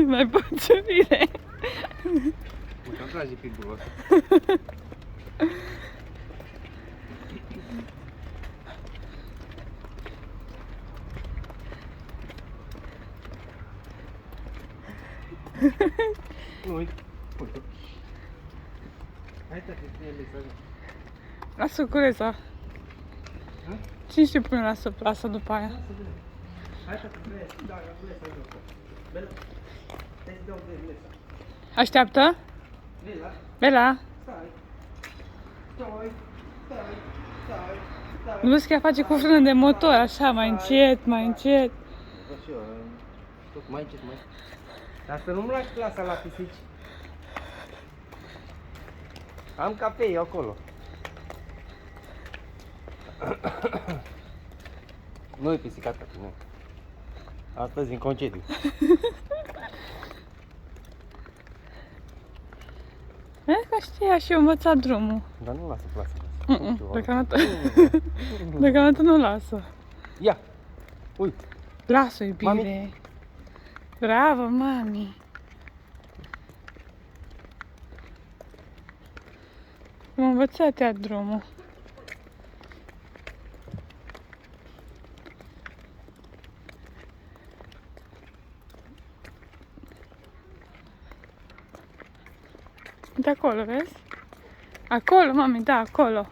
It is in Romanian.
Mai poți bine. Uite, îmi trage pitbull-ul ăsta. Nu, uite. Uite. Hai, tati, ție mesajul. Lasă cureza. Cine știe pune la plasa după aia? Hai, tati, vrei. Da, vrei să ajung. Bela, hai să dau de mesa. Așteaptă? Bela, Bela? stai. Stai, stai, stai, stai. Nu vezi că ea face cu frână de motor, așa, mai încet, mai încet. Văd și eu, tot mai încet, mai. Dar să nu-mi lași clasa la pisici. Am cafei acolo. Nu e pisicat, nu. Astăzi în concediu. Vezi că știa și eu învățat drumul. Dar nu lasă clasa. Deocamdată nu lasă. Ia! Uite! Lasă, iubire. Mami. Bravo, mami. M-a învățat ea drumul. De acolo, vezi? Acolo, mami, da, acolo.